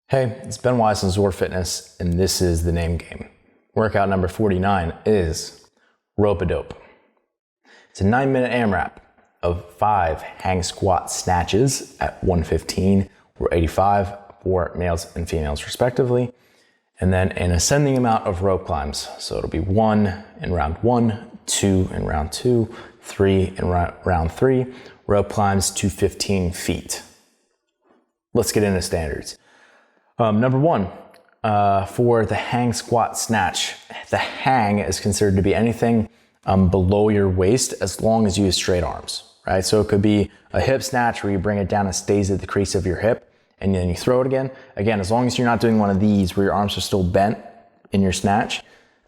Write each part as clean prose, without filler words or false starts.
Hey, it's Ben Wise from ZOAR Fitness, and this is the name game. Workout number 49 is rope-a-dope. It's a 9-minute AMRAP of 5 hang squat snatches at 115 or 85 for males and females respectively, and then an ascending amount of rope climbs. So it'll be 1 in round 1, 2 in round 2, 3 in round 3, rope climbs to 15 feet. Let's get into standards. Number 1, for the hang squat snatch, the hang is considered to be anything below your waist as long as you use straight arms, right? So it could be a hip snatch where you bring it down and stays at the crease of your hip and then you throw it again. Again, as long as you're not doing one of these where your arms are still bent in your snatch,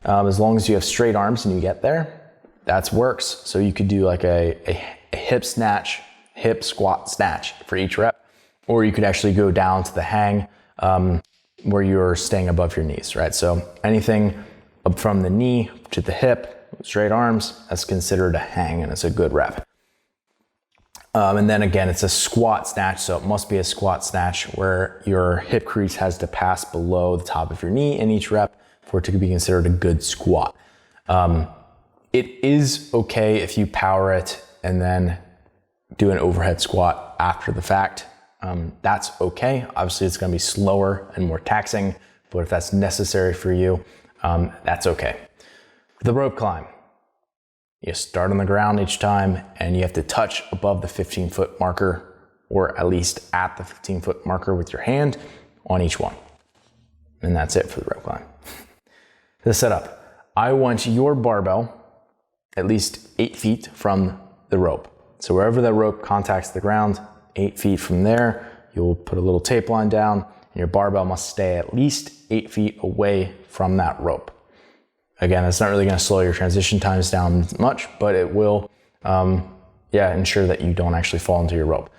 as long as you have straight arms and you get there, that works. So you could do like a hip snatch, hip squat snatch for each rep, or you could actually go down to the hang where you're staying above your knees, right? So anything up from the knee to the hip, straight arms, that's considered a hang and it's a good rep. And then again, it's a squat snatch, so it must be a squat snatch where your hip crease has to pass below the top of your knee in each rep for it to be considered a good squat. It is okay if you power it and then do an overhead squat after the fact. That's okay. Obviously it's going to be slower and more taxing, but if that's necessary for you, that's okay. The rope climb. You start on the ground each time and you have to touch above the 15-foot marker, or at least at the 15-foot marker with your hand on each one. And that's it for the rope climb. The setup. I want your barbell at least 8 feet from the rope. So wherever the rope contacts the ground, 8 feet from there, you'll put a little tape line down and your barbell must stay at least 8 feet away from that rope. Again, it's not really going to slow your transition times down much, but it will ensure that you don't actually fall into your rope.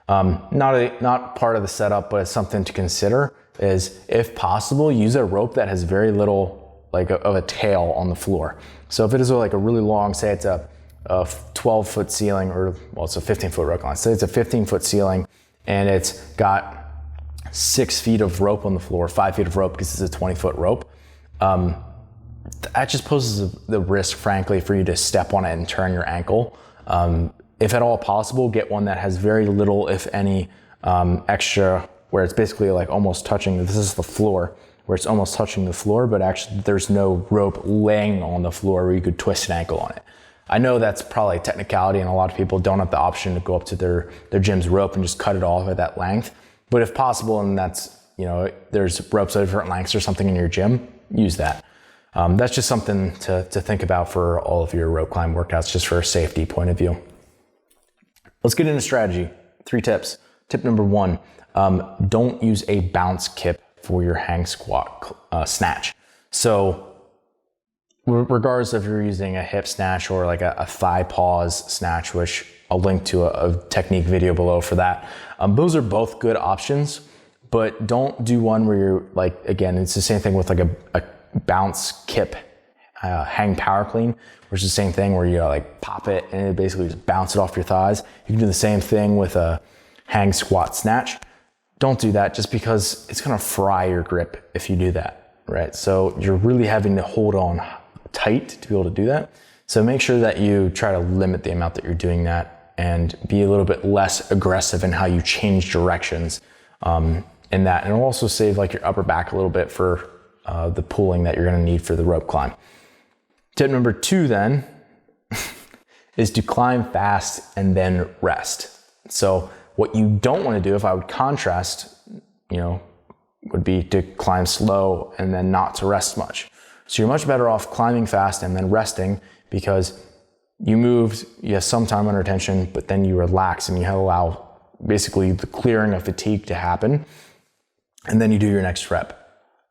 Not part of the setup, but it's something to consider is, if possible, use a rope that has very little of a tail on the floor. So if it is like a really long, say it's a 12-foot ceiling, or well, it's a 15-foot rope climb. Say it's a 15-foot ceiling and it's got 6 feet of rope on the floor, 5 feet of rope because it's a 20-foot rope. That just poses the risk, frankly, for you to step on it and turn your ankle. If at all possible, get one that has very little, if any, extra, where it's basically like almost touching, this is the floor, where it's almost touching the floor, but actually there's no rope laying on the floor where you could twist an ankle on it. I know that's probably a technicality and a lot of people don't have the option to go up to their gym's rope and just cut it off at that length. But if possible, and that's, there's ropes of different lengths or something in your gym, use that. That's just something to think about for all of your rope climb workouts, just for a safety point of view. Let's get into strategy. 3 tips. Tip number 1, don't use a bounce kip for your hang squat snatch. So regardless if you're using a hip snatch or like a thigh pause snatch, which I'll link to a technique video below for that. Those are both good options, but don't do one where you're like, again, it's the same thing with like a bounce kip hang power clean, which is the same thing where you like pop it and it basically just bounce it off your thighs. You can do the same thing with a hang squat snatch. Don't do that, just because it's gonna fry your grip if you do that, right? So you're really having to hold on tight to be able to do that. So make sure that you try to limit the amount that you're doing that and be a little bit less aggressive in how you change directions in that. And it'll also save like your upper back a little bit for the pulling that you're gonna need for the rope climb. Tip number 2 then is to climb fast and then rest. So what you don't wanna do, if I would contrast, would be to climb slow and then not to rest much. So you're much better off climbing fast and then resting, because you moved, you have some time under tension, but then you relax and you allow basically the clearing of fatigue to happen, and then you do your next rep.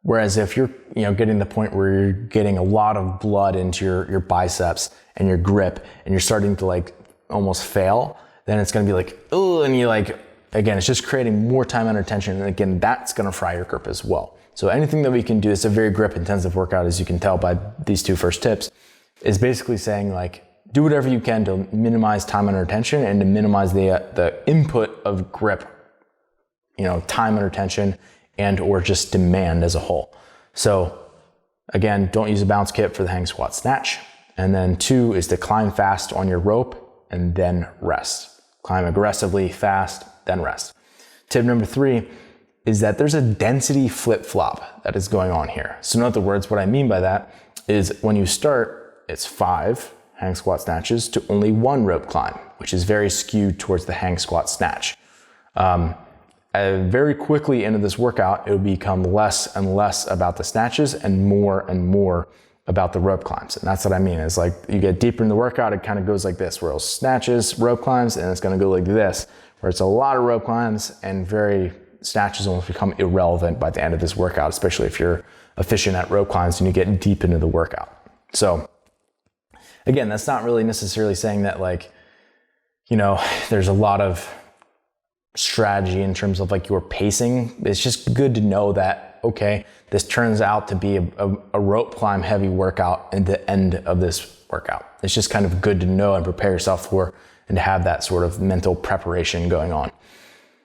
Whereas if you're getting to the point where you're getting a lot of blood into your biceps and your grip and you're starting to like almost fail, then it's gonna be like, oh, and you again, it's just creating more time under tension, and again, that's gonna fry your grip as well. So anything that we can do, it's a very grip intensive workout, as you can tell by these 2 first tips, is basically saying like, do whatever you can to minimize time under tension and to minimize the input of grip, time under tension and or just demand as a whole. So again, don't use a balance kit for the hang squat snatch. And then 2 is to climb fast on your rope and then rest. Climb aggressively, fast, then rest. Tip number 3 is that there's a density flip-flop that is going on here. So in other words, what I mean by that is when you start, it's 5 hang squat snatches to only 1 rope climb, which is very skewed towards the hang squat snatch. Very quickly into this workout, it will become less and less about the snatches and more about the rope climbs. And that's what I mean, is like you get deeper in the workout, it kind of goes like this, where it's snatches, rope climbs, and it's gonna go like this, where it's a lot of rope climbs and snatches almost become irrelevant by the end of this workout, especially if you're efficient at rope climbs and you get deep into the workout. So again, that's not really necessarily saying that like, you know, there's a lot of strategy in terms of like your pacing. It's just good to know that, okay, this turns out to be a rope climb heavy workout at the end of this workout. It's just kind of good to know and prepare yourself for and to have that sort of mental preparation going on.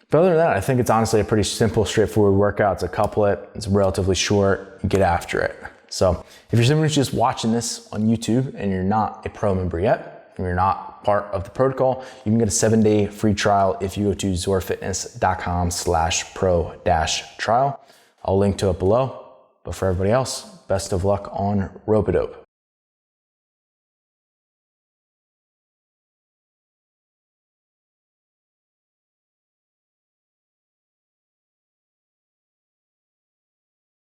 But other than that, I think it's honestly a pretty simple, straightforward workout. It's a couplet, it's relatively short, get after it. So if you're someone who's just watching this on YouTube and you're not a pro member yet, and you're not part of the protocol, you can get a 7-day free trial if you go to zoarfitness.com/pro-trial. I'll link to it below. But for everybody else, best of luck on rope-a-dope.